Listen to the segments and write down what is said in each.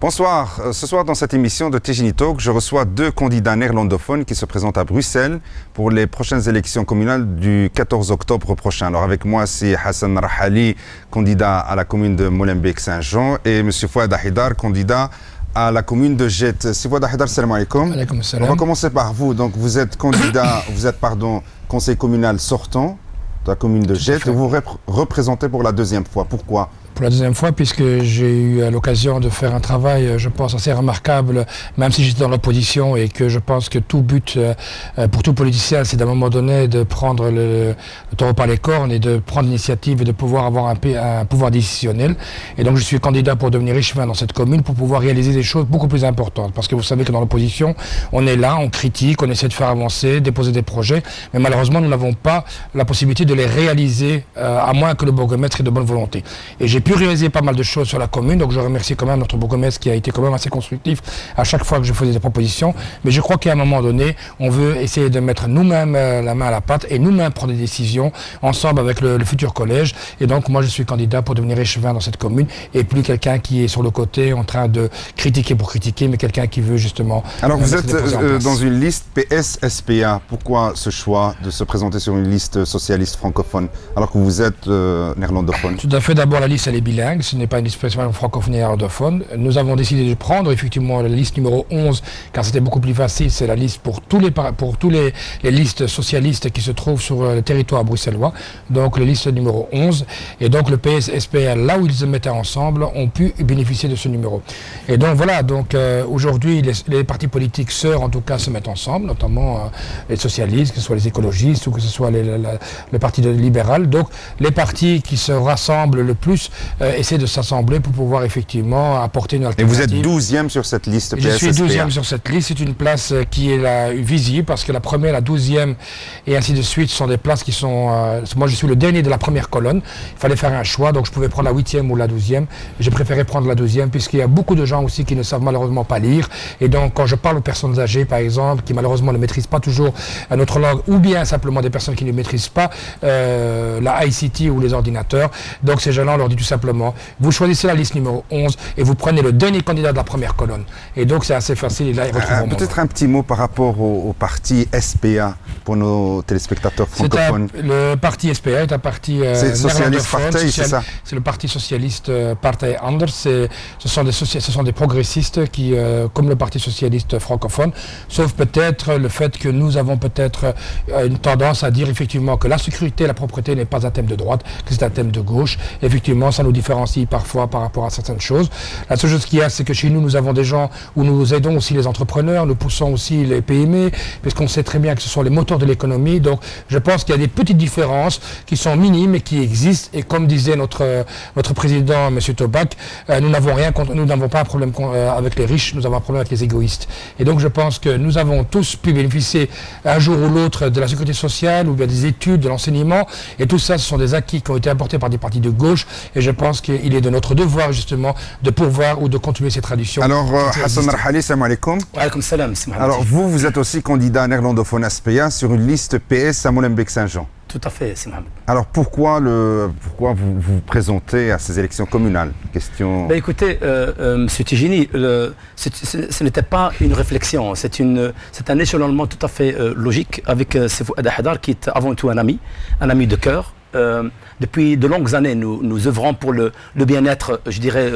Bonsoir. Ce soir, dans cette émission de Tijini Talk, je reçois deux candidats néerlandophones qui se présentent à Bruxelles pour les prochaines élections communales du 14 octobre prochain. Alors avec moi, c'est Hassan Rahali, candidat à la commune de Molenbeek-Saint-Jean, et M. Fouad Ahidar, candidat à la commune de Jet. M. Fouad Ahidar, salam alaikum. On va commencer par vous. Donc vous êtes candidat, conseil communal sortant de la commune de Jet, et vous représentez pour la deuxième fois. Pourquoi ? Pour la deuxième fois, puisque j'ai eu l'occasion de faire un travail, je pense, assez remarquable, même si j'étais dans l'opposition, et que je pense que tout but pour tout politicien, c'est d'à un moment donné de prendre le taureau par les cornes et de prendre l'initiative et de pouvoir avoir un pouvoir décisionnel. Et donc je suis candidat pour devenir échevin dans cette commune pour pouvoir réaliser des choses beaucoup plus importantes. Parce que vous savez que dans l'opposition, on est là, on critique, on essaie de faire avancer, déposer des projets, mais malheureusement nous n'avons pas la possibilité de les réaliser, à moins que le bourgmestre ait de bonne volonté. Et j'ai pu réaliser pas mal de choses sur la commune, donc je remercie quand même notre bourgmestre qui a été quand même assez constructif à chaque fois que je faisais des propositions. Mais je crois qu'à un moment donné, on veut essayer de mettre nous-mêmes la main à la pâte et nous-mêmes prendre des décisions ensemble avec le futur collège. Et donc moi je suis candidat pour devenir échevin dans cette commune et plus quelqu'un qui est sur le côté en train de critiquer pour critiquer, mais quelqu'un qui veut justement... Alors vous êtes dans une liste PS-SPA. Pourquoi ce choix de se présenter sur une liste socialiste francophone alors que vous êtes néerlandophone? Tout à fait. D'abord, la liste elle est bilingue, ce n'est pas une liste spécialement francophone et néerlandophone. Nous avons décidé de prendre effectivement la liste numéro 11 car c'était beaucoup plus facile. C'est la liste pour tous les listes socialistes qui se trouvent sur le territoire bruxellois. Donc la liste numéro 11. Et donc le PS-SPA, là où ils se mettaient ensemble, ont pu bénéficier de ce numéro. Et donc voilà, donc aujourd'hui les partis politiques sœurs en tout cas se mettent ensemble, notamment les socialistes, que ce soit les écologistes ou que ce soit le parti libéral. Donc les partis qui se rassemblent le plus essayer de s'assembler pour pouvoir effectivement apporter une alternative. Et vous êtes 12e sur cette liste PSSPA. Je suis 12e sur cette liste. C'est une place qui est visible parce que la première, la 12e et ainsi de suite sont des places qui sont... moi, je suis le dernier de la première colonne. Il fallait faire un choix, donc je pouvais prendre la 8e ou la 12e. J'ai préféré prendre la 12e puisqu'il y a beaucoup de gens aussi qui ne savent malheureusement pas lire. Et donc, quand je parle aux personnes âgées, par exemple, qui malheureusement ne maîtrisent pas toujours notre langue, ou bien simplement des personnes qui ne maîtrisent pas la ICT ou les ordinateurs, donc ces gens-là, on leur dit tout simplement, vous choisissez la liste numéro 11 et vous prenez le dernier candidat de la première colonne. Et donc c'est assez facile. Et là, peut-être un petit mot par rapport au parti SPA pour nos téléspectateurs francophones. Le parti SPA est un parti socialiste parti, c'est ça? C'est le parti socialiste Partij Anders. Ce sont des progressistes qui, comme le parti socialiste francophone, sauf peut-être le fait que nous avons peut-être une tendance à dire effectivement que la sécurité et la propreté n'est pas un thème de droite, que c'est un thème de gauche. Effectivement, ça nous différencie parfois par rapport à certaines choses. La seule chose qu'il y a, c'est que chez nous avons des gens où nous aidons aussi les entrepreneurs, nous poussons aussi les PME, puisqu'on sait très bien que ce sont les moteurs de l'économie. Donc, je pense qu'il y a des petites différences qui sont minimes et qui existent. Et comme disait notre président, M. Tobac, nous n'avons pas un problème avec les riches, nous avons un problème avec les égoïstes. Et donc, je pense que nous avons tous pu bénéficier un jour ou l'autre de la sécurité sociale ou bien des études, de l'enseignement. Et tout ça, ce sont des acquis qui ont été apportés par des partis de gauche. Et je pense qu'il est de notre devoir justement de pourvoir ou de continuer ces traditions. Alors Hassan Rahali, salam alaikum. Wa alaikum salam. Alors vous êtes aussi candidat néerlandophone SPA sur une liste PS à Molenbeek-Saint-Jean. Tout à fait, c'est Mohamed. Alors pourquoi vous vous présentez à ces élections communales? Question... Ben écoutez, M. Tijini, ce n'était pas une réflexion, c'est un échelonnement tout à fait logique avec Fouad Ahidar qui est avant tout un ami de cœur. Depuis de longues années, nous œuvrons pour le bien-être, je dirais,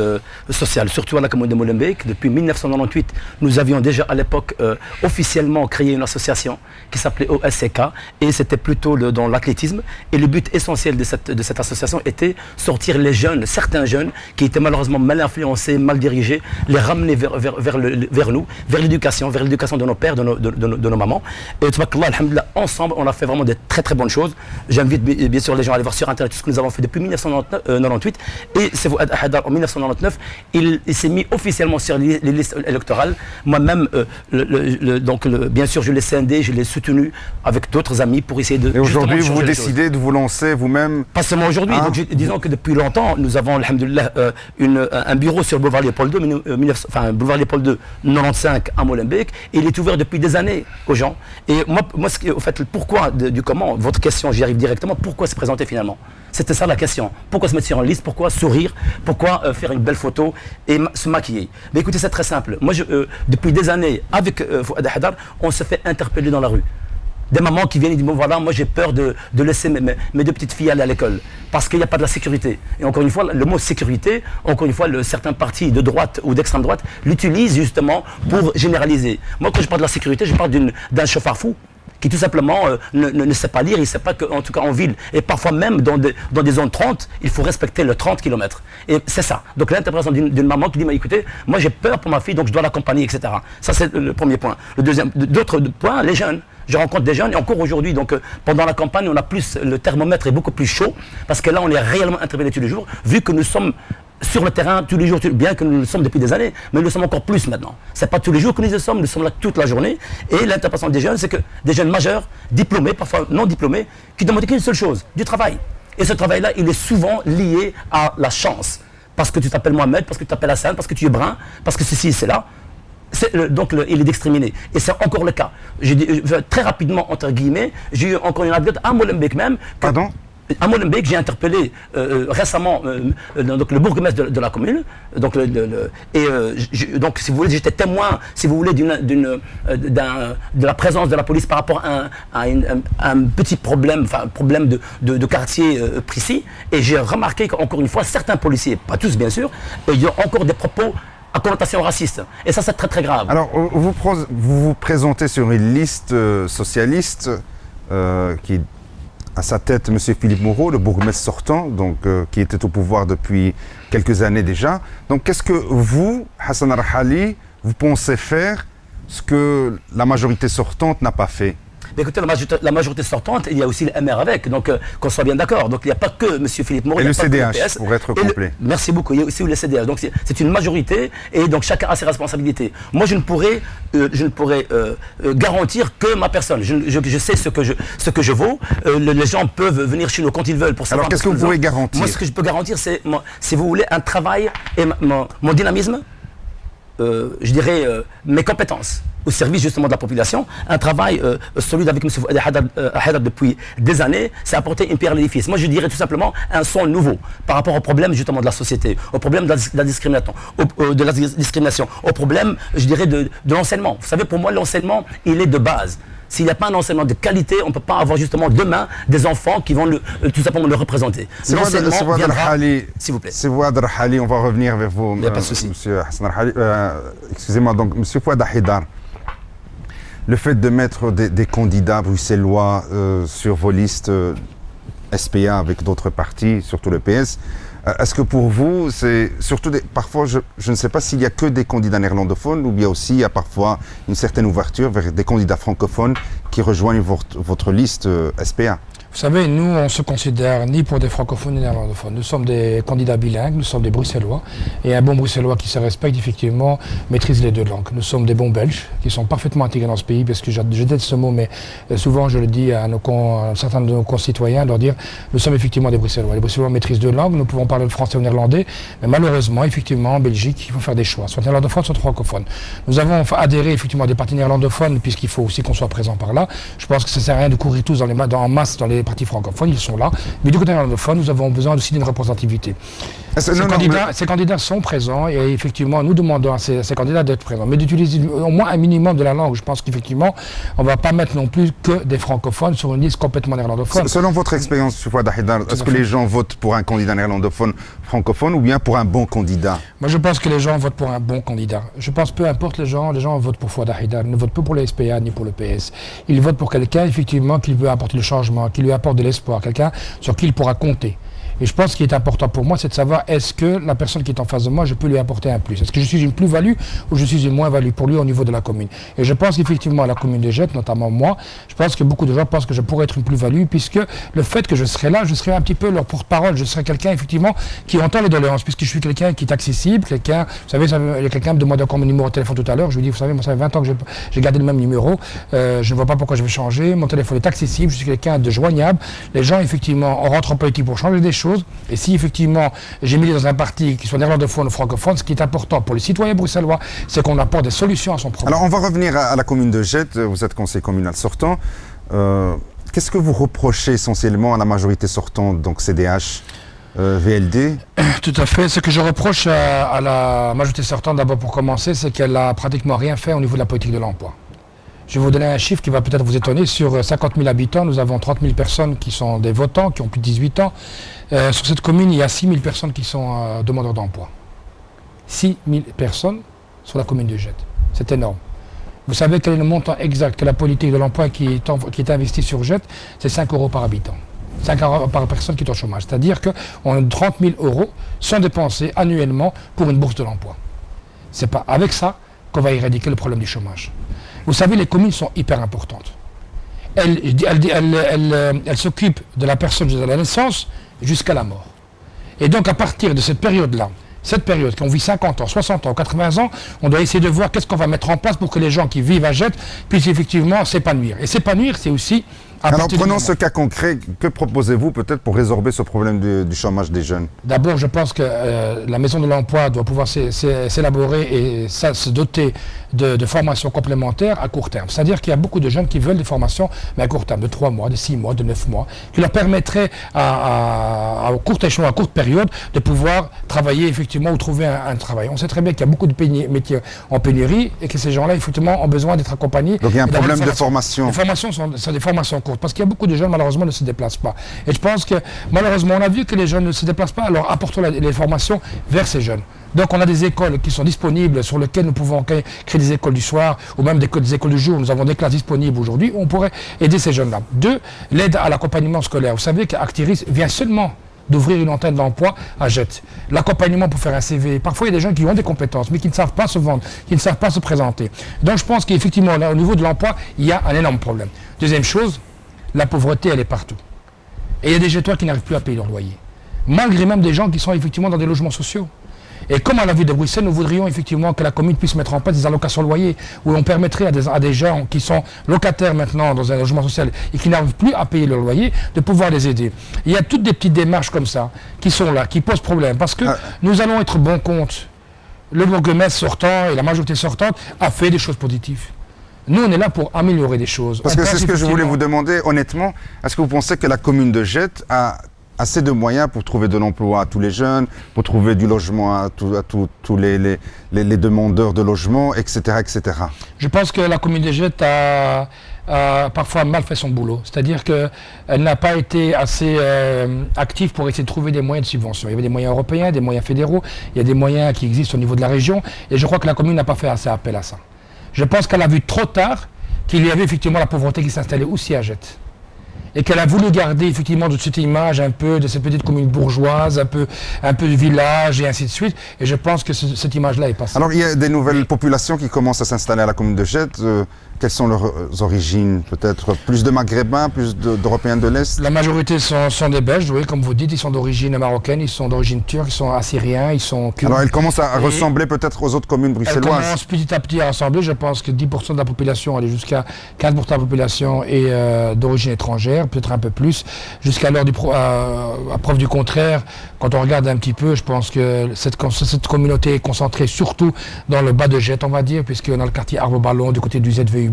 social, surtout à la commune de Molenbeek. Depuis 1998, nous avions déjà à l'époque officiellement créé une association qui s'appelait OSCK et c'était plutôt dans l'athlétisme. Et le but essentiel de cette association était sortir les jeunes, certains jeunes qui étaient malheureusement mal influencés, mal dirigés, les ramener vers nous, vers l'éducation de nos pères, de nos mamans. Et alhamdoulilah, ensemble, on a fait vraiment de très très bonnes choses. J'invite bien sûr les gens à aller voir sur Internet tout ce que nous avons fait depuis 1998. Et c'est Fouad Ahidar en 1999, il s'est mis officiellement sur les listes électorales. Moi-même, bien sûr, je l'ai scindé, je l'ai soutenu avec d'autres amis pour essayer de... Et aujourd'hui, vous décidez de vous lancer vous-même? Pas seulement aujourd'hui. Donc, disons que depuis longtemps, nous avons, alhamdoulilah, un bureau sur boulevard Léopold II, boulevard Léopold II 95 à Molenbeek. Et il est ouvert depuis des années aux gens. Et moi au fait, pourquoi, comment, votre question, j'y arrive directement, pourquoi se présenter représenter finalement? C'était ça la question. Pourquoi se mettre sur une liste? Pourquoi sourire? Pourquoi faire une belle photo et se maquiller? Mais écoutez, c'est très simple. Moi, depuis des années, avec Fouad Haidar, on se fait interpeller dans la rue. Des mamans qui viennent et disent, bon voilà, moi j'ai peur de laisser mes deux petites filles aller à l'école parce qu'il n'y a pas de la sécurité. Et encore une fois, le mot sécurité, encore une fois, certains partis de droite ou d'extrême droite l'utilisent justement pour généraliser. Moi, quand je parle de la sécurité, je parle d'un chauffard fou qui tout simplement ne sait pas lire, il ne sait pas qu'en tout cas en ville, et parfois même dans des zones 30, il faut respecter le 30 km. Et c'est ça. Donc l'interprétation d'une maman qui dit, écoutez, moi j'ai peur pour ma fille, donc je dois l'accompagner, etc. Ça c'est le premier point. Le deuxième, d'autres points, les jeunes. Je rencontre des jeunes et encore aujourd'hui, donc pendant la campagne, on a plus, le thermomètre est beaucoup plus chaud parce que là, on est réellement interpellé tous les jours, vu que nous sommes sur le terrain tous les jours, bien que nous le sommes depuis des années, mais nous le sommes encore plus maintenant. C'est pas tous les jours que nous le sommes là toute la journée. Et l'interprétation des jeunes, c'est que des jeunes majeurs, diplômés, parfois non diplômés, qui demandent qu'une seule chose, du travail. Et ce travail-là, il est souvent lié à la chance. Parce que tu t'appelles Mohamed, parce que tu t'appelles Hassan, parce que tu es brun, parce que ceci, c'est là. Donc il est discriminé. Et c'est encore le cas. Très rapidement, entre guillemets, j'ai eu encore une anecdote à Molenbeek même. Pardon? À Molenbeek, j'ai interpellé récemment donc, le bourgmestre de la commune. Donc, donc si vous voulez, j'étais témoin, si vous voulez, de la présence de la police par rapport à un petit problème, enfin un problème de quartier précis. Et j'ai remarqué qu'encore une fois, certains policiers, pas tous bien sûr, ils ont encore des propos à connotation raciste. Et ça, c'est très très grave. Alors, vous vous présentez sur une liste socialiste qui à sa tête M. Philippe Moreau, le bourgmestre sortant, donc, qui était au pouvoir depuis quelques années déjà. Donc qu'est-ce que vous, Hassan Arhali, vous pensez faire ce que la majorité sortante n'a pas fait? Mais écoutez, la majorité sortante, il y a aussi le MR avec, donc qu'on soit bien d'accord. Donc il n'y a pas que M. Philippe Moreau. Et le CDH, le pour être complet. Merci beaucoup, il y a aussi le CDH. Donc c'est une majorité et donc chacun a ses responsabilités. Moi je ne pourrais garantir que ma personne. Je sais ce que je vaux. Les gens peuvent venir chez nous quand ils veulent pour savoir. Alors qu'est-ce que vous pouvez garantir? Moi ce que je peux garantir, c'est, si vous voulez, un travail et mon dynamisme, je dirais mes compétences au service justement de la population, un travail solide avec M. Haidar depuis des années, c'est apporter une pierre à l'édifice. Moi je dirais tout simplement un son nouveau par rapport au problème justement de la société, au problème de la discrimination, au problème, je dirais, de l'enseignement. Vous savez, pour moi l'enseignement, il est de base. S'il n'y a pas un enseignement de qualité, on ne peut pas avoir justement demain des enfants qui vont tout simplement le représenter. L'enseignement viendra, s'il vous plaît. C'est Fouad Arhali, on va revenir vers vous, Monsieur Hassan Arhali. Excusez-moi, donc Monsieur Fouad Haidar, le fait de mettre des candidats bruxellois sur vos listes SPA avec d'autres partis, surtout le PS, est-ce que pour vous, c'est surtout parfois, je ne sais pas s'il y a que des candidats néerlandophones ou bien aussi il y a parfois une certaine ouverture vers des candidats francophones qui rejoignent votre liste SPA? Vous savez, nous, on ne se considère ni pour des francophones ni néerlandophones. Nous sommes des candidats bilingues, nous sommes des Bruxellois. Et un bon Bruxellois qui se respecte, effectivement, maîtrise les deux langues. Nous sommes des bons Belges qui sont parfaitement intégrés dans ce pays, parce que je déteste ce mot, mais souvent je le dis à certains de nos concitoyens, leur dire, nous sommes effectivement des Bruxellois. Les Bruxellois maîtrisent deux langues, nous pouvons parler le français ou le néerlandais, mais malheureusement, effectivement, en Belgique, il faut faire des choix, soit néerlandophones, soit francophones. Nous avons adhéré effectivement à des partis néerlandophones, puisqu'il faut aussi qu'on soit présent par là. Je pense que ça ne sert à rien de courir tous en masse dans les partis francophones, ils sont là. Mais du côté néerlandophone, nous avons besoin aussi d'une représentativité. Ces candidats sont présents et effectivement, nous demandons à ces candidats d'être présents, mais d'utiliser au moins un minimum de la langue. Je pense qu'effectivement, on ne va pas mettre non plus que des francophones sur une liste complètement néerlandophone. Selon votre expérience, M. Fouad Haidar, est-ce que les gens votent pour un candidat néerlandophone francophone ou bien pour un bon candidat? Moi, je pense que les gens votent pour un bon candidat. Je pense peu importe les gens votent pour Fouad Haidar. Ils ne votent pas pour le SPA ni pour le PS. Ils votent pour quelqu'un, effectivement, qui peut apporter le changement, qui lui apporte de l'espoir, quelqu'un sur qui il pourra compter. Et je pense ce qui est important pour moi, c'est de savoir est-ce que la personne qui est en face de moi, je peux lui apporter un plus. Est-ce que je suis une plus-value ou je suis une moins-value pour lui au niveau de la commune. Et je pense qu'effectivement, à la commune de Gette, notamment moi, je pense que beaucoup de gens pensent que je pourrais être une plus-value, puisque le fait que je serai là, je serai un petit peu leur porte-parole. Je serai quelqu'un, effectivement, qui entend les doléances, puisque je suis quelqu'un qui est accessible, quelqu'un, vous savez, il y a quelqu'un me demandait encore mon numéro de téléphone tout à l'heure. Je lui dis, vous savez, moi, ça fait 20 ans que j'ai gardé le même numéro. Je ne vois pas pourquoi je vais changer. Mon téléphone est accessible, je suis quelqu'un de joignable. Les gens, effectivement, on rentre en politique pour changer des choses. Et si effectivement j'ai mis dans un parti qui soit néerlandophone ou francophone, ce qui est important pour les citoyens bruxellois, c'est qu'on apporte des solutions à son problème. Alors on va revenir à la commune de Gette. Vous êtes conseiller communal sortant. Qu'est-ce que vous reprochez essentiellement à la majorité sortante, donc CDH, VLD? Tout à fait. Ce que je reproche à la majorité sortante, d'abord pour commencer, c'est qu'elle n'a pratiquement rien fait au niveau de la politique de l'emploi. Je vais vous donner un chiffre qui va peut-être vous étonner. Sur 50 000 habitants, nous avons 30 000 personnes qui sont des votants, qui ont plus de 18 ans. Sur cette commune, il y a 6 000 personnes qui sont demandeurs d'emploi. 6 000 personnes sur la commune de Jette. C'est énorme. Vous savez quel est le montant exact que la politique de l'emploi qui est investie sur Jette? C'est 5 € par habitant. 5 € par personne qui est au chômage. C'est-à-dire que 30 000 € sont dépensés annuellement pour une bourse de l'emploi. C'est pas avec ça qu'on va éradiquer le problème du chômage. Vous savez, les communes sont hyper importantes. Elles s'occupent de la personne de la naissance jusqu'à la mort. Et donc, à partir de cette période-là, cette période, qu'on vit 50 ans, 60 ans, 80 ans, on doit essayer de voir qu'est-ce qu'on va mettre en place pour que les gens qui vivent à Jette puissent effectivement s'épanouir. Et s'épanouir, c'est aussi... Alors prenons ce cas concret, que proposez-vous peut-être pour résorber ce problème du chômage des jeunes? D'abord, je pense que la maison de l'emploi doit pouvoir s'élaborer et se doter de formations complémentaires à court terme. C'est-à-dire qu'il y a beaucoup de jeunes qui veulent des formations, mais à court terme, de 3 mois, de 6 mois, de 9 mois, qui leur permettraient à court échelon, à courte période, de pouvoir travailler effectivement ou trouver un travail. On sait très bien qu'il y a beaucoup de métiers en pénurie et que ces gens-là, effectivement, ont besoin d'être accompagnés. Donc il y a un problème de formation. Les formations sont des formations courtes, parce qu'il y a beaucoup de jeunes, malheureusement, ne se déplacent pas. Et je pense que, malheureusement, on a vu que les jeunes ne se déplacent pas, alors apportons les formations vers ces jeunes. Donc on a des écoles qui sont disponibles, sur lesquelles nous pouvons créer des écoles du soir, ou même des écoles du jour. Nous avons des classes disponibles aujourd'hui, où on pourrait aider ces jeunes-là. 2, l'aide à l'accompagnement scolaire. Vous savez qu'Actiris vient seulement d'ouvrir une antenne d'emploi à Jette. L'accompagnement pour faire un CV. Parfois, il y a des gens qui ont des compétences, mais qui ne savent pas se vendre, qui ne savent pas se présenter. Donc je pense qu'effectivement, là, au niveau de l'emploi, il y a un énorme problème. Deuxième chose, la pauvreté, elle est partout. Et il y a des jettoirs qui n'arrivent plus à payer leur loyer. Malgré même des gens qui sont effectivement dans des logements sociaux. Et comme à la ville de Bruxelles, nous voudrions effectivement que la commune puisse mettre en place des allocations de loyer, où on permettrait à des gens qui sont locataires maintenant dans un logement social et qui n'arrivent plus à payer leur loyer, de pouvoir les aider. Il y a toutes des petites démarches comme ça, qui sont là, qui posent problème, parce que nous allons être bon compte. Le bourgmestre sortant et la majorité sortante a fait des choses positives. Nous, on est là pour améliorer des choses. Parce que c'est ce que je voulais vous demander, honnêtement, est-ce que vous pensez que la commune de Jette a assez de moyens pour trouver de l'emploi à tous les jeunes, pour trouver du logement à tous les demandeurs de logement, etc., etc. Je pense que la commune de Jette a parfois mal fait son boulot. C'est-à-dire qu'elle n'a pas été assez active pour essayer de trouver des moyens de subvention. Il y avait des moyens européens, des moyens fédéraux, il y a des moyens qui existent au niveau de la région, et je crois que la commune n'a pas fait assez appel à ça. Je pense qu'elle a vu trop tard qu'il y avait effectivement la pauvreté qui s'installait aussi à Jette. Et qu'elle a voulu garder effectivement de cette image un peu de cette petite commune bourgeoise, un peu de village et ainsi de suite. Et je pense que cette image-là est passée. Alors il y a des nouvelles populations qui commencent à s'installer à la commune de Jette. Quelles sont leurs origines? Peut-être plus de Maghrébins, plus d'Européens de l'Est? La majorité sont des Belges, oui, comme vous dites, ils sont d'origine marocaine, ils sont d'origine turque, ils sont assyriens, ils sont kurdes. Alors elles commencent à ressembler peut-être aux autres communes bruxelloises. Elles commencent petit à petit à ressembler. Je pense que 10% de la population, elle est jusqu'à 15% de la population est d'origine étrangère, peut-être un peu plus. Jusqu'à l'heure à preuve du contraire, quand on regarde un petit peu, je pense que cette communauté est concentrée surtout dans le bas de Jette, on va dire, puisqu'on a le quartier Arbre-Ballon du côté du ZVUB.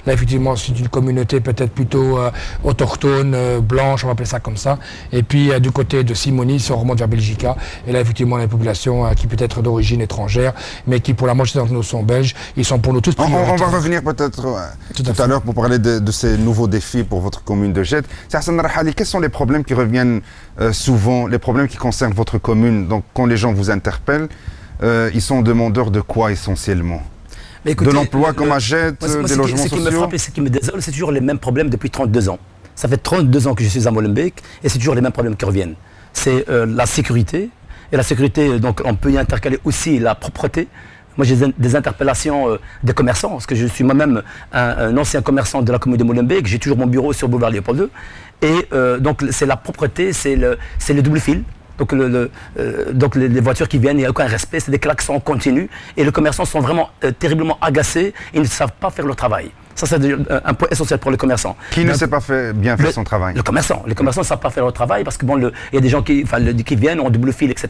Là, effectivement, c'est une communauté peut-être plutôt autochtone, blanche, on va appeler ça comme ça. Et puis, du côté de Simonis, on remonte vers Belgica. Et là, effectivement, on a une population qui peut être d'origine étrangère, mais qui, pour la majorité d'entre nous, sont belges. Ils sont pour nous tous prioritaires. On va revenir peut-être tout à l'heure pour parler de ces nouveaux défis pour votre commune de Jette. Hassan Rahali, quels sont les problèmes qui reviennent souvent, les problèmes qui concernent votre commune? Donc, quand les gens vous interpellent, ils sont demandeurs de quoi essentiellement? Écoutez, de l'emploi comme à Jette, des logements sociaux? Ce qui me frappe et ce qui me désole, c'est toujours les mêmes problèmes depuis 32 ans. Ça fait 32 ans que je suis à Molenbeek et c'est toujours les mêmes problèmes qui reviennent. C'est la sécurité. Et la sécurité, donc on peut y intercaler aussi la propreté. Moi j'ai des interpellations des commerçants, parce que je suis moi-même un ancien commerçant de la commune de Molenbeek. J'ai toujours mon bureau sur boulevard Léopold II. Et donc c'est la propreté, c'est le double fil. Donc, les voitures qui viennent, il n'y a aucun respect, c'est des klaxons continus. Et les commerçants sont vraiment terriblement agacés, ils ne savent pas faire leur travail. Ça, c'est un point essentiel pour les commerçants. Qui ne sait pas bien faire son travail? Les commerçants ne savent pas faire leur travail parce que bon, il y a des gens qui viennent en double fil, etc.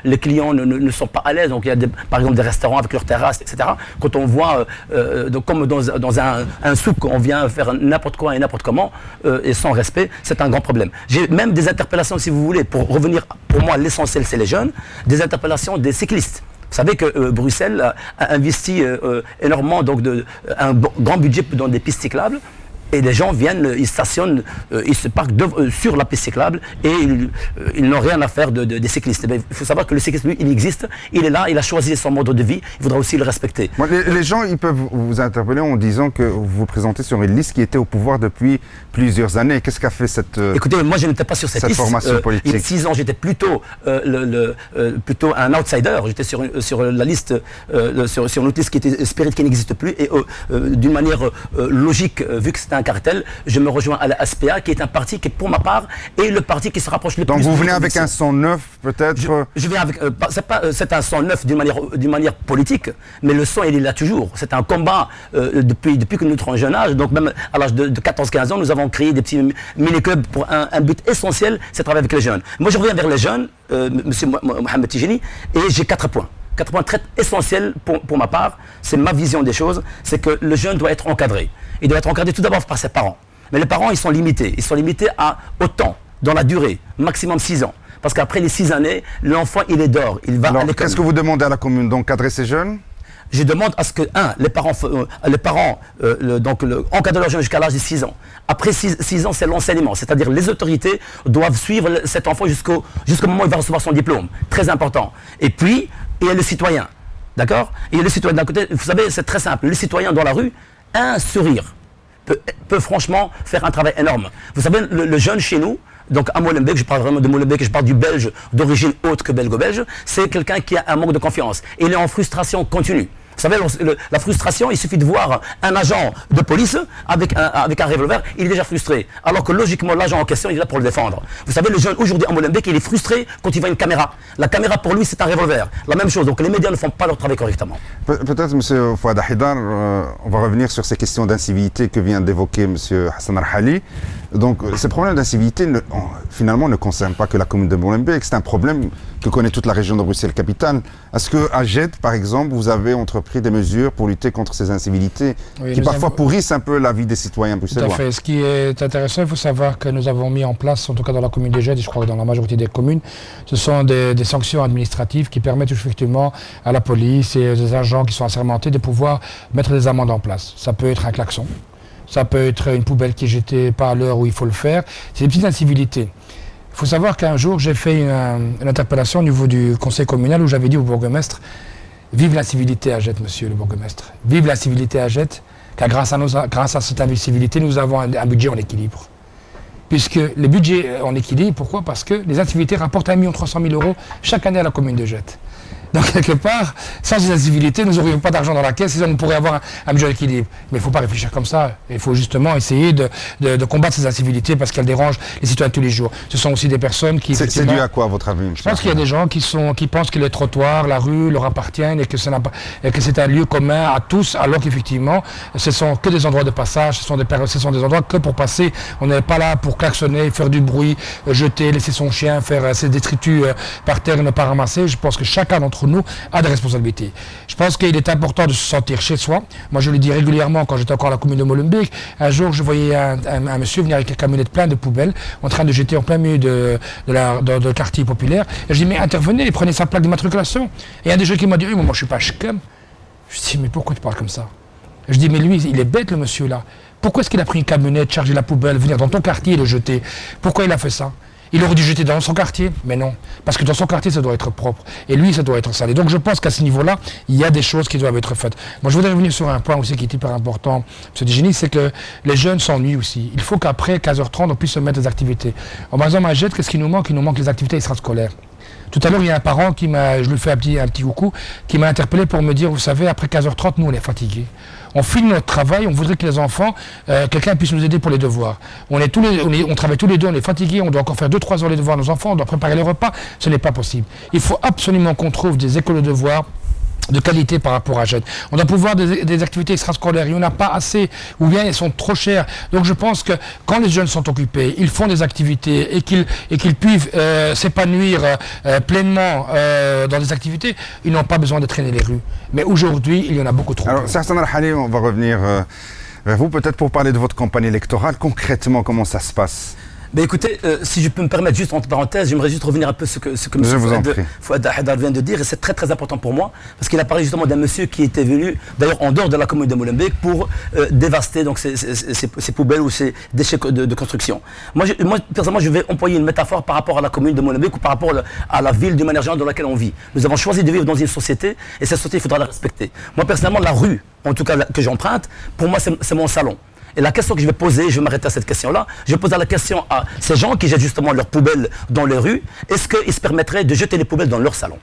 Les clients ne sont pas à l'aise. Donc il y a par exemple des restaurants avec leurs terrasses, etc. Quand on voit, donc, comme dans un souk, on vient faire n'importe quoi et n'importe comment et sans respect, c'est un grand problème. J'ai même des interpellations, si vous voulez, pour revenir, pour moi, l'essentiel, c'est les jeunes, des interpellations des cyclistes. Vous savez que Bruxelles a investi énormément, donc un grand budget dans des pistes cyclables. Et les gens viennent, ils stationnent, ils se parquent sur la piste cyclable et ils n'ont rien à faire des cyclistes. Il faut savoir que le cycliste, lui, il existe, il est là, il a choisi son mode de vie, il faudra aussi le respecter. Moi, les gens, ils peuvent vous interpeller en disant que vous vous présentez sur une liste qui était au pouvoir depuis plusieurs années. Qu'est-ce qu'a fait cette Écoutez, moi je n'étais pas sur cette liste. Formation politique. Il y a 6 ans, j'étais plutôt un outsider. J'étais sur la liste, sur une autre liste qui était Spirit, qui n'existe plus. Et d'une manière logique, vu que c'était un cartel, je me rejoins à la SPA, qui est un parti qui, pour ma part, est le parti qui se rapproche le plus. Donc vous venez avec un sang neuf, peut-être? Je viens avec. C'est un sang neuf d'une manière politique, mais le sang, il est là toujours. C'est un combat depuis que nous sommes jeune âge. Donc même à l'âge de 14-15 ans, nous avons créé des petits mini-clubs pour un but essentiel, c'est travailler avec les jeunes. Moi, je reviens vers les jeunes, monsieur Mohamed Tijani, et j'ai 4 points. 4 points très essentiels pour ma part, c'est ma vision des choses, c'est que le jeune doit être encadré. Il doit être encadré tout d'abord par ses parents. Mais les parents, ils sont limités. Ils sont limités au temps, dans la durée, maximum 6 ans. Parce qu'après les 6 années, l'enfant, il est dehors. Il va à l'école. Qu'est-ce que vous demandez à la commune d'encadrer ces jeunes? Je demande à ce que, les parents encadrent leurs jeunes jusqu'à l'âge de 6 ans. Après 6 ans, c'est l'enseignement. C'est-à-dire les autorités doivent suivre cet enfant jusqu'au moment où il va recevoir son diplôme. Très important. Et puis, il y a le citoyen. D'accord? Il y a le citoyen d'un côté. Vous savez, c'est très simple. Le citoyen dans la rue, un sourire peut franchement faire un travail énorme. Vous savez, le jeune chez nous, donc à Molenbeek, je parle vraiment de Molenbeek, je parle du belge d'origine autre que belgo-belge, c'est quelqu'un qui a un manque de confiance. Et il est en frustration continue. Vous savez, la frustration, il suffit de voir un agent de police avec un revolver, il est déjà frustré. Alors que logiquement, l'agent en question, il est là pour le défendre. Vous savez, le jeune aujourd'hui à Molenbeek, il est frustré quand il voit une caméra. La caméra, pour lui, c'est un revolver. La même chose. Donc les médias ne font pas leur travail correctement. Peut-être, M. Fouad Haidar, on va revenir sur ces questions d'incivilité que vient d'évoquer M. Hassan Rhali. Donc ces problèmes d'incivilité, finalement, ne concernent pas que la commune de Molenbeek. C'est un problème que connaît toute la région de Bruxelles-Capitale. Est-ce qu'à Jette, par exemple, vous avez entrepris des mesures pour lutter contre ces incivilités qui parfois pourrissent un peu la vie des citoyens bruxellois? Tout à fait. Ce qui est intéressant, il faut savoir que nous avons mis en place, en tout cas dans la commune de Jette, et je crois que dans la majorité des communes, ce sont des sanctions administratives qui permettent effectivement à la police et aux agents qui sont assermentés de pouvoir mettre des amendes en place. Ça peut être un klaxon, ça peut être une poubelle qui est jetée pas à l'heure où il faut le faire. C'est des petites incivilités. Il faut savoir qu'un jour, j'ai fait une interpellation au niveau du conseil communal où j'avais dit au bourgmestre: vive l'incivilité à Jette, monsieur le bourgmestre. Vive l'incivilité à Jette, car grâce à cette incivilité, nous avons un budget en équilibre. Puisque les budgets en équilibre, pourquoi? Parce que les incivilités rapportent 1 300 000 € chaque année à la commune de Jette. Donc, quelque part, sans ces incivilités, nous n'aurions pas d'argent dans la caisse et on pourrait avoir un budget d'équilibre. Mais il ne faut pas réfléchir comme ça. Il faut justement essayer de combattre ces incivilités parce qu'elles dérangent les citoyens tous les jours. Ce sont aussi des personnes qui... C'est dû à quoi, à votre avis? Je pense qu'il y a des gens qui pensent que les trottoirs, la rue leur appartiennent et que c'est un lieu commun à tous, alors qu'effectivement, ce sont que des endroits de passage, ce sont des endroits que pour passer. On n'est pas là pour klaxonner, faire du bruit, jeter, laisser son chien, faire ses détritus par terre et ne pas ramasser. Je pense que chacun d'entre nous a des responsabilités. Je pense qu'il est important de se sentir chez soi. Moi, je le dis régulièrement quand j'étais encore à la commune de Molenbeek. Un jour, je voyais un monsieur venir avec une camionnette pleine de poubelles en train de jeter en plein milieu de quartier populaire. Et je dis, mais intervenez, prenez sa plaque d'immatriculation. Et un des gens qui m'a dit, oui, mais moi, je suis pas ch'kem. Je dis, mais pourquoi tu parles comme ça? Je dis, mais lui, il est bête, le monsieur là. Pourquoi est-ce qu'il a pris une camionnette, charger la poubelle, venir dans ton quartier et le jeter? Pourquoi il a fait ça? Il aurait dû jeter dans son quartier, mais non. Parce que dans son quartier, ça doit être propre. Et lui, ça doit être sale. Et donc, je pense qu'à ce niveau-là, il y a des choses qui doivent être faites. Moi, je voudrais revenir sur un point aussi qui est hyper important, M. Tijani, c'est que les jeunes s'ennuient aussi. Il faut qu'après 15h30, on puisse se mettre des activités. Par exemple, à Jette, qu'est-ce qui nous manque? Il nous manque les activités extrascolaires. Tout à l'heure, il y a un parent qui je lui fais un petit coucou, qui m'a interpellé pour me dire, vous savez, après 15h30, nous, on est fatigués. On finit notre travail, on voudrait que les enfants, quelqu'un puisse nous aider pour les devoirs. On travaille tous les deux, on est fatigués, on doit encore faire 2-3 heures les devoirs à nos enfants, on doit préparer les repas, ce n'est pas possible. Il faut absolument qu'on trouve des écoles de devoirs de qualité par rapport à Jet. On doit pouvoir des activités extrascolaires, il n'y en a pas assez, ou bien elles sont trop chères. Donc je pense que quand les jeunes sont occupés, ils font des activités et qu'ils puissent s'épanouir pleinement dans des activités, ils n'ont pas besoin de traîner les rues. Mais aujourd'hui, il y en a beaucoup trop. Alors, Hassan Rahali, on va revenir vers vous, peut-être pour parler de votre campagne électorale. Concrètement, comment ça se passe? Ben écoutez, si je peux me permettre juste entre parenthèses, j'aimerais juste revenir un peu ce que M. Fouad Haidar vient de dire, et c'est très très important pour moi, parce qu'il a parlé justement d'un monsieur qui était venu, d'ailleurs en dehors de la commune de Molenbeek, pour dévaster donc ces poubelles ou ces déchets de construction. Moi, personnellement, je vais employer une métaphore par rapport à la commune de Molenbeek ou par rapport à la ville d'une manière générale dans laquelle on vit. Nous avons choisi de vivre dans une société, et cette société, il faudra la respecter. Moi, personnellement, la rue, en tout cas que j'emprunte, pour moi, c'est mon salon. Et la question que je vais poser, je vais m'arrêter à cette question-là, je vais poser la question à ces gens qui jettent justement leurs poubelles dans les rues, est-ce qu'ils se permettraient de jeter les poubelles dans leur salon?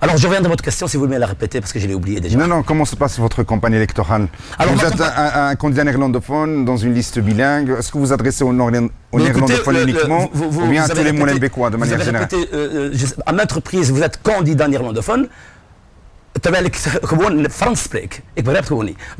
Alors je reviens à votre question, si vous voulez me la répéter, parce que je l'ai oublié déjà. Non, comment se passe votre campagne électorale? Alors, vous êtes un candidat néramondophone dans une liste bilingue. Est-ce que vous adressez aux néerlandophones uniquement ou bien à tous les Molenbeekois de manière générale? À maintes reprises, vous êtes candidat néerlandophone. Donc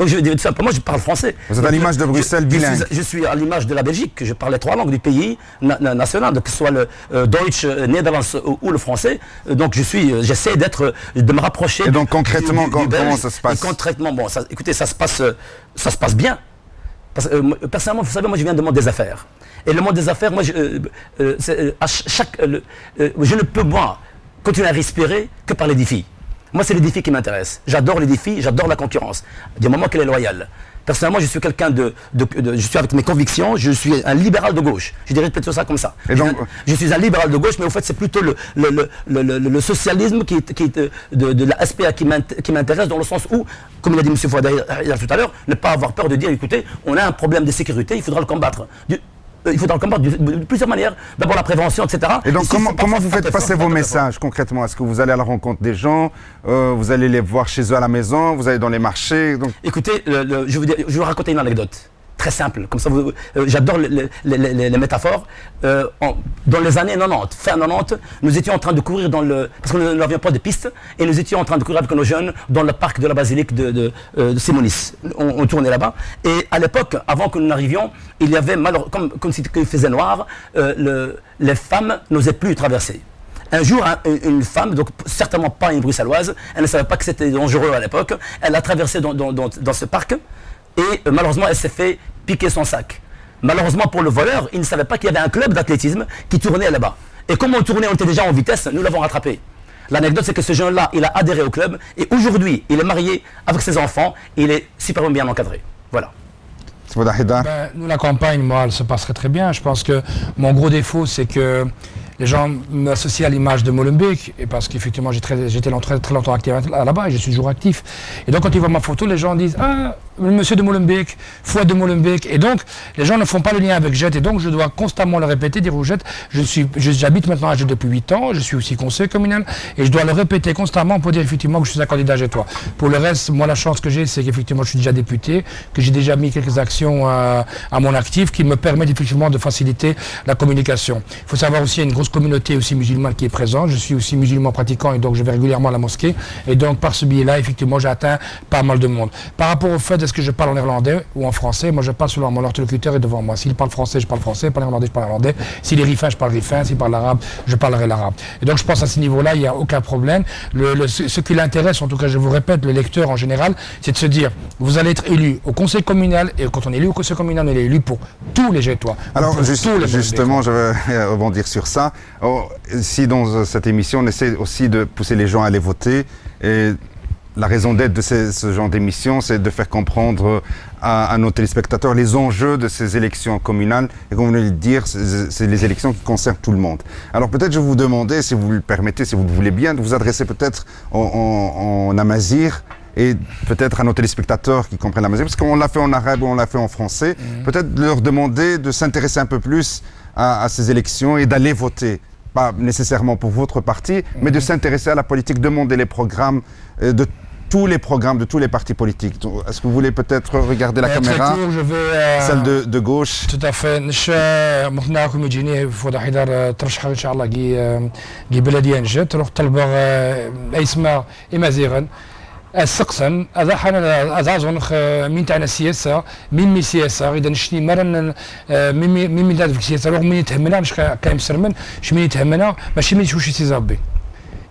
je dis tout simplement, je parle français. Vous êtes à l'image de Bruxelles bilingue. Je suis à l'image de la Belgique, je parle les 3 langues du pays national, que ce soit le Deutsch, Néerlandais ou le français. Donc j'essaie de me rapprocher. Et donc concrètement, comment ça se passe? Concrètement, bon, écoutez, ça se passe bien. Parce que, personnellement, vous savez, moi je viens du monde des affaires. Et le monde des affaires, moi, je ne peux moi continuer à respirer que par les défis. Moi, c'est les défis qui m'intéressent. J'adore les défis, j'adore la concurrence. Du moment qu'elle est loyale. Personnellement, je suis quelqu'un je suis avec mes convictions, je suis un libéral de gauche. Je dirais plutôt ça comme ça. Et donc, je suis un libéral de gauche, mais au fait, c'est plutôt le socialisme de la SPA qui m'intéresse, dans le sens où, comme il a dit M. Fouad tout à l'heure, ne pas avoir peur de dire, écoutez, on a un problème de sécurité, il faudra le combattre. Il faudra le combattre de plusieurs manières. D'abord la prévention, etc. Et donc comment vous faites passer vos messages concrètement? Est-ce que vous allez à la rencontre des gens, vous allez les voir chez eux à la maison, vous allez dans les marchés Écoutez, je vais vous raconter une anecdote. Très simple, comme ça j'adore les métaphores. Dans les années 90, fin 90, nous étions en train de courir parce que nous n'avions pas de piste, et nous étions en train de courir avec nos jeunes dans le parc de la basilique de Simonis. On tournait là-bas, et à l'époque, avant que nous n'arrivions, il y avait, comme il faisait noir, les femmes n'osaient plus traverser. Un jour, une femme, donc certainement pas une bruxelloise, elle ne savait pas que c'était dangereux à l'époque, elle a traversé dans ce parc, et malheureusement, elle s'est fait piquer son sac. Malheureusement pour le voleur, il ne savait pas qu'il y avait un club d'athlétisme qui tournait là-bas. Et comme on tournait, on était déjà en vitesse, nous l'avons rattrapé. L'anecdote, c'est que ce jeune-là, il a adhéré au club, et aujourd'hui, il est marié avec ses enfants, et il est super bien encadré. Voilà. Nous, la campagne, moi, elle se passerait très bien. Je pense que mon gros défaut, c'est que les gens m'associent à l'image de Molenbeek, et parce qu'effectivement, j'étais très longtemps actif là-bas, et je suis toujours actif. Et donc, quand ils voient ma photo, les gens disent « Ah, monsieur de Molenbeek, Fouad de Molenbeek ». Et donc, les gens ne font pas le lien avec Jet, et donc je dois constamment le répéter, dire au Jet, j'habite maintenant à Jet depuis 8 ans, je suis aussi conseiller communal, et je dois le répéter constamment pour dire effectivement que je suis un candidat Jetois. Pour le reste, moi, la chance que j'ai, c'est qu'effectivement, je suis déjà député, que j'ai déjà mis quelques actions à mon actif qui me permettent effectivement de faciliter la communication. Il faut savoir aussi, il y a une grosse communauté aussi musulmane qui est présente. Je suis aussi musulman pratiquant, et donc je vais régulièrement à la mosquée. Et donc par ce biais-là, effectivement, j'ai atteint pas mal de monde. Par rapport au fait, est-ce que je parle en néerlandais ou en français? Moi, je parle selon mon interlocuteur est devant moi. S'il parle français, je parle français. Parle néerlandais, je parle néerlandais. S'il est rifin, je parle rifin. S'il parle arabe, je parlerai l'arabe. Et donc je pense à ce niveau-là, il n'y a aucun problème. Ce qui l'intéresse, en tout cas, je vous répète, le lecteur en général, c'est de se dire, vous allez être élu au conseil communal, et quand on est élu au conseil communal, on est élu pour tous les Jetois. Alors justement, je vais rebondir sur ça. Si dans cette émission, on essaie aussi de pousser les gens à aller voter, et la raison d'être de ce genre d'émission, c'est de faire comprendre à nos téléspectateurs les enjeux de ces élections communales. Et comme vous venez de le dire, c'est les élections qui concernent tout le monde. Alors peut-être je vais vous demander, si vous le permettez, si vous le voulez bien, de vous adresser peut-être en amazigh, et peut-être à nos téléspectateurs qui comprennent l'amazigh, parce qu'on l'a fait en arabe ou on l'a fait en français, peut-être leur demander de s'intéresser un peu plus à ces élections et d'aller voter. Pas nécessairement pour votre parti, mais de s'intéresser à la politique, demander les programmes de tous les programmes de tous les partis politiques. Est-ce que vous voulez peut-être regarder la caméra, court, je veux, celle de gauche? Tout à fait. مقنعكم يجيني فوضى حيدر ترشح ان شاء الله جي بلديه نجت تروح طلبوا اسماء امازيغن السقسن هذا حنا أظن مين تاعنا السياسة مين سياسة إذا نشني مرن مين دار في السياسة رغم مين يتهمنا مش كاين سرمن مش مين يتهمنا ماشي مين شوشي تيزابي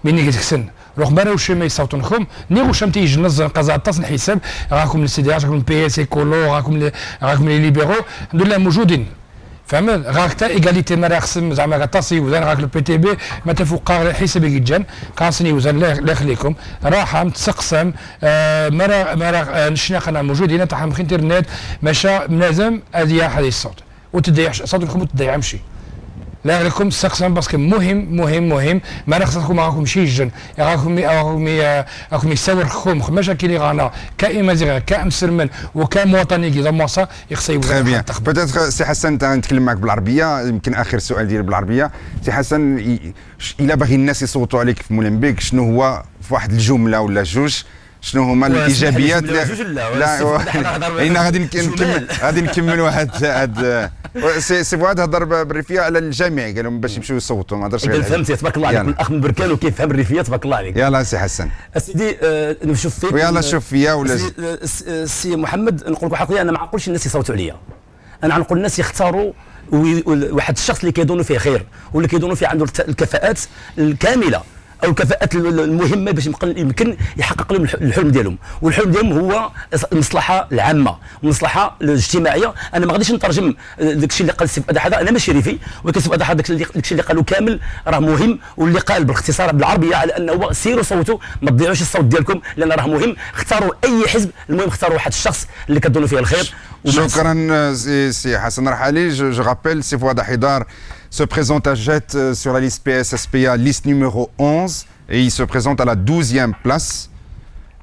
مين يكسن رغم مرة وش ما يصوتون خم نيغو شم تيجي نظم قضاء تصن حساب راكم السيدياج راكم بي اس كولو راكم لي ليبرو الحمد لله موجودين فهمت راك تا ايغاليتي مرا خصم زعما غطاسي وزان راك البي تي بي ما تفوق حساب يجان قاصني وزان لا يخليكم راح متسقسم مرا نشنا قناه موجودين تاع انترنت مشى لازم هذه هذه الصوت وتضيع صوتكم وتضيع مشي لا لكم سقسم باسكو مهم ما نخصكم راكم شي جن راكم يساور خوم مشاكل اللي غانا كامازيغ كامسرمن وكمواطني كي ضمصه يخصي تري بيان بوتيتر سي حسن نتكلم معك بالعربيه يمكن اخر سؤال ديالي بالعربيه سي حسن الا باغي الناس يصوتوا عليك في مولنبيك شنو هو في واحد الجمله ولا جوج شنو هما الايجابيات لا غادي نكمل واحد سي فؤاد هضر بالريفيه على الجميع قال لهم باش يمشيو يصوتوا ما هضرش غير فهمت تبارك الله عليك الاخ من بركان وكيف فهم الريفيه تبارك الله عليك يلا سي حسن سيدي نشوف فيك ويلا شوف فيا ولا سي محمد نقول لك حقيقه انا ما نقولش الناس يصوتوا عليا انا نقول الناس يختاروا واحد الشخص اللي كيظنوا فيه خير واللي كيظنوا فيه عنده الكفاءات الكامله او الكفاءات المهمه باش يمكن يحقق لهم الحلم ديالهم والحلم ديالهم هو المصلحه العامه والمصلحه الاجتماعيه انا ما غاديش نترجم داك الشيء اللي قال السي فؤاد هذا انا ماشي ريفي ولكن السي فؤاد هذا داك الشيء اللي قالوا كامل راه مهم واللي قال باختصار بالعربيه على انه سيروا صوتوا ما تضيعوش الصوت ديالكم لان راه مهم اختاروا اي حزب المهم اختاروا واحد الشخص اللي كتظنوا فيه الخير شكرا سي حسن رحالي جو رابيل سي فؤاد حيدار se présente à Jette sur la liste PS-SPA, liste numéro 11, et il se présente à la 12e place.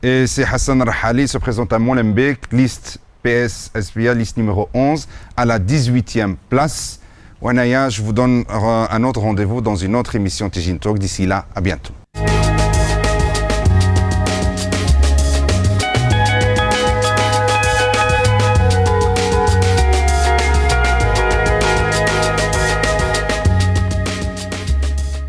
Et c'est Hassan Rahali se présente à Molenbeek, liste PS-SPA, liste numéro 11, à la 18e place. Wanaya, je vous donne un autre rendez-vous dans une autre émission Tijin Talk. D'ici là, à bientôt.